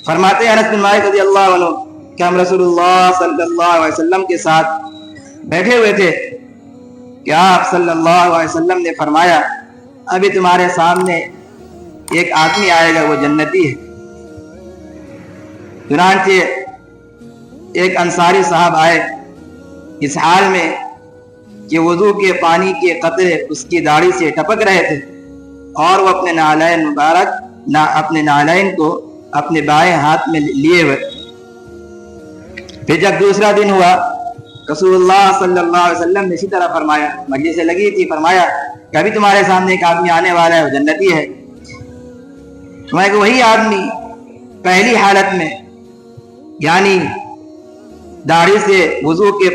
فرماتے ہیں انس بن مالک رضی اللہ عنہ کہ ہم رسول اللہ صلی اللہ علیہ وسلم کے ساتھ بیٹھے ہوئے تھے کہ آپ صلی اللہ علیہ وسلم نے فرمایا ابھی تمہارے سامنے ایک آدمی آئے گا وہ جنتی ہے۔ چنانچہ ایک انصاری صاحب آئے اس حال میں کہ وضو کے پانی کے قطرے اس کی داڑھی سے ٹپک رہے تھے اور وہ اپنے نعلین مبارک اپنے نعلین کو اپنے بائیں ہاتھ میں لیے ہوئے۔ پھر جب دوسرا دن ہوا رسول اللہ صلی اللہ علیہ وسلم نے اسی طرح فرمایا، مجلس سے لگی تھی، فرمایا کہ ابھی تمہارے سامنے ایک آدمی آنے والا ہے وہ جنتی ہے۔ میں کہ وہی آدمی پہلی حالت میں یعنی داڑھی سے وضو کے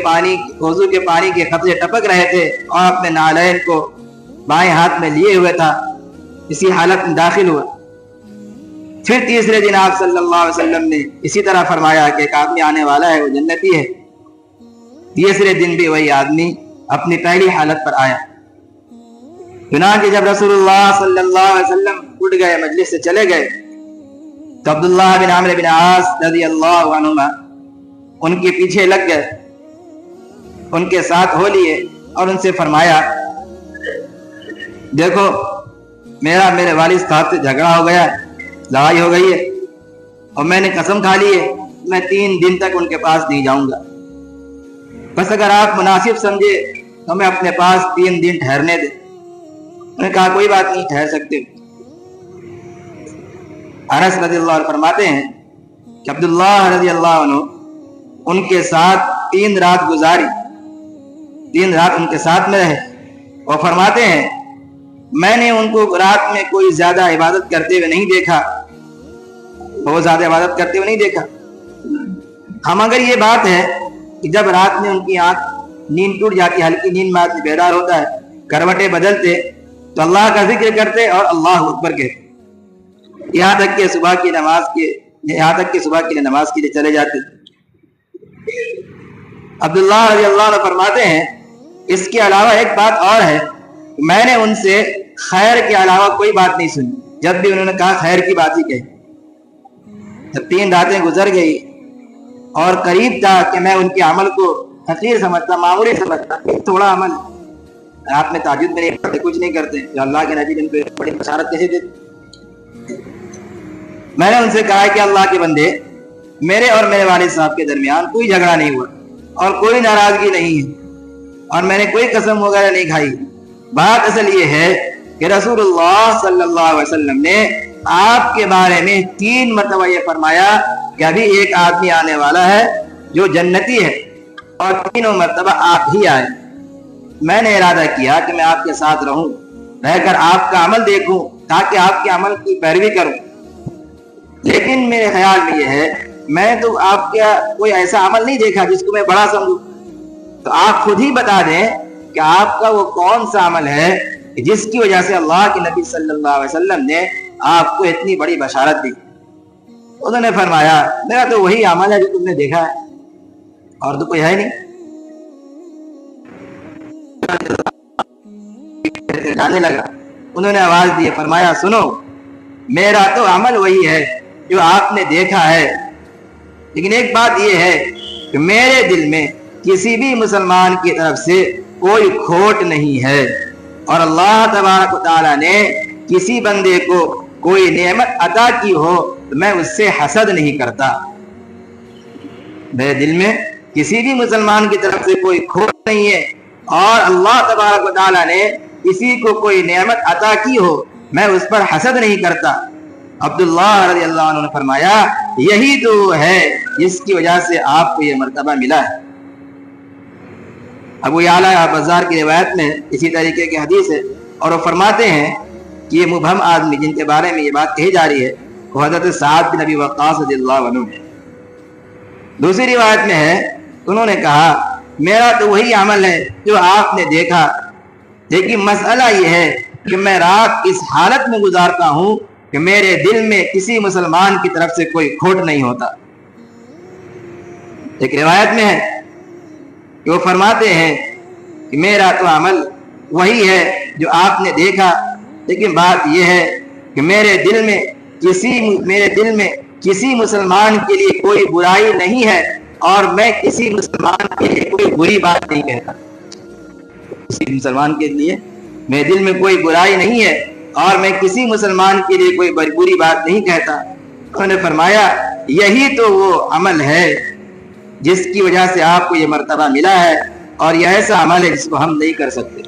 پانی کے قطرے ٹپک رہے تھے اور اپنے نعلین کو بائیں ہاتھ میں لیے ہوئے تھا، اسی حالت میں داخل ہوا۔ پھر تیسرے دن آپ صلی اللہ علیہ وسلم نے اسی طرح فرمایا کہ ایک آدمی آنے والا ہے وہ جنتی ہے۔ تیسرے دن بھی وہی آدمی اپنی پہلی حالت پر آیا۔ چنانچہ جب رسول اللہ صلی اللہ علیہ وسلم اٹھ گئے، مجلس سے چلے گئے، تو عبداللہ بن عمرو بن عاص رضی اللہ عنہما ان کے پیچھے لگ گئے، ان کے ساتھ ہو لیے اور ان سے فرمایا دیکھو میرے والد صاحب سے جھگڑا ہو گیا ہے، لڑائی ہو گئی ہے، اور میں نے قسم کھا لی ہے میں 3 دن تک ان کے پاس نہیں جاؤں گا، بس اگر آپ مناسب سمجھے تو میں اپنے پاس 3 دن ٹھہرنے دیں۔ انہوں نے کہا کوئی بات نہیں، ٹھہر سکتے۔ انس رضی اللہ عنہ فرماتے ہیں کہ عبداللہ رضی اللہ عنہ ان کے ساتھ 3 رات گزاری، 3 رات ان کے ساتھ میں رہے، اور فرماتے ہیں میں نے ان کو رات میں کوئی زیادہ عبادت کرتے ہوئے نہیں دیکھا، بہت زیادہ عبادت کرتے ہوئے نہیں دیکھا۔ ہم اگر یہ بات ہے کہ جب رات میں ان کی آنکھ نیند ٹوٹ جاتی، ہلکی نیند میں آدمی بیدار ہوتا ہے، کروٹیں بدلتے تو اللہ کا ذکر کرتے اور اللہ اکبر کہتے، یہاں تک کہ صبح کی نماز کے لیے چلے جاتے۔ عبداللہ رضی اللہ عنہ فرماتے ہیں اس کے علاوہ ایک بات اور ہے، میں نے ان سے خیر کے علاوہ کوئی بات نہیں سنی، جب بھی انہوں نے کہا خیر کی بات ہی کہی۔ جب 3 راتیں گزر گئی اور قریب تھا کہ میں ان کے عمل کو حقیر سمجھتا، معمولی سمجھتا، تھوڑا عمل، رات میں تہجد میں نہیں پڑھتے، کچھ نہیں کرتے، جو اللہ کے نبی نے ان کو بڑی بشارت کیسے دیتے۔ میں نے ان سے کہا کہ اللہ کے بندے میرے اور میرے والد صاحب کے درمیان کوئی جھگڑا نہیں ہوا اور کوئی ناراضگی نہیں ہے اور میں نے کوئی قسم وغیرہ نہیں کھائی، بات اصل یہ ہے کہ رسول اللہ صلی اللہ علیہ وسلم نے آپ کے بارے میں 3 مرتبہ یہ فرمایا کہ ابھی ایک آدمی آنے والا ہے جو جنتی ہے، اور 3 مرتبہ آپ ہی آئے۔ میں نے ارادہ کیا کہ میں آپ کے ساتھ رہوں، رہ کر آپ کا عمل دیکھوں تاکہ آپ کے عمل کی پیروی کروں، لیکن میرے خیال میں یہ ہے میں تو آپ کا کوئی ایسا عمل نہیں دیکھا جس کو میں بڑا سمجھوں، تو آپ خود ہی بتا دیں کہ آپ کا وہ کون سا عمل ہے جس کی وجہ سے اللہ کے نبی صلی اللہ علیہ وسلم نے آپ کو اتنی بڑی بشارت دی۔ انہوں نے فرمایا میرا تو وہی عمل ہے جو تم نے دیکھا ہے، اور تو کوئی ہے نہیں۔ جانے لگا، انہوں نے آواز دی، فرمایا سنو میرا تو عمل وہی ہے جو آپ نے دیکھا ہے، لیکن ایک بات یہ ہے کہ میرے دل میں کسی بھی مسلمان کی طرف سے کوئی کھوٹ نہیں ہے، اور اللہ تبارک و تعالیٰ نے کسی بندے کو کوئی نعمت عطا کی ہو تو میں اس سے حسد نہیں کرتا۔ میرے دل میں کسی بھی مسلمان کی طرف سے کوئی کھوٹ نہیں ہے، اور اللہ تبارک و تعالیٰ نے کسی کو کوئی نعمت عطا کی ہو میں اس پر حسد نہیں کرتا۔ عبداللہ رضی اللہ عنہ نے فرمایا یہی تو ہے جس کی وجہ سے آپ کو یہ مرتبہ ملا ہے۔ ابو یعلا بزار کی روایت میں اسی طریقے کی حدیث ہے، اور وہ فرماتے ہیں کہ یہ مبہم آدمی جن کے بارے میں یہ بات کہی جا رہی ہے وہ حضرت سعد بن ابی وقاص رضی اللہ عنہ ہے۔ دوسری روایت میں ہے انہوں نے کہا میرا تو وہی عمل ہے جو آپ نے دیکھا، لیکن مسئلہ یہ ہے کہ میں رات اس حالت میں گزارتا ہوں کہ میرے دل میں کسی مسلمان کی طرف سے کوئی کھوٹ نہیں ہوتا۔ ایک روایت میں ہے کہ وہ فرماتے ہیں کہ میرا تو عمل وہی ہے جو آپ نے دیکھا، لیکن بات یہ ہے کہ میرے دل میں کسی مسلمان کے لیے کوئی برائی نہیں ہے اور میں کسی مسلمان کے لیے کوئی بری بات نہیں کہتا. کسی مسلمان کے لیے میرے دل میں کوئی برائی نہیں ہے اور میں کسی مسلمان کے لیے کوئی بری بات نہیں کہتا. انہوں نے فرمایا یہی تو وہ عمل ہے جس کی وجہ سے آپ کو یہ مرتبہ ملا ہے اور یہ ایسا عمل ہے جس کو ہم نہیں کر سکتے.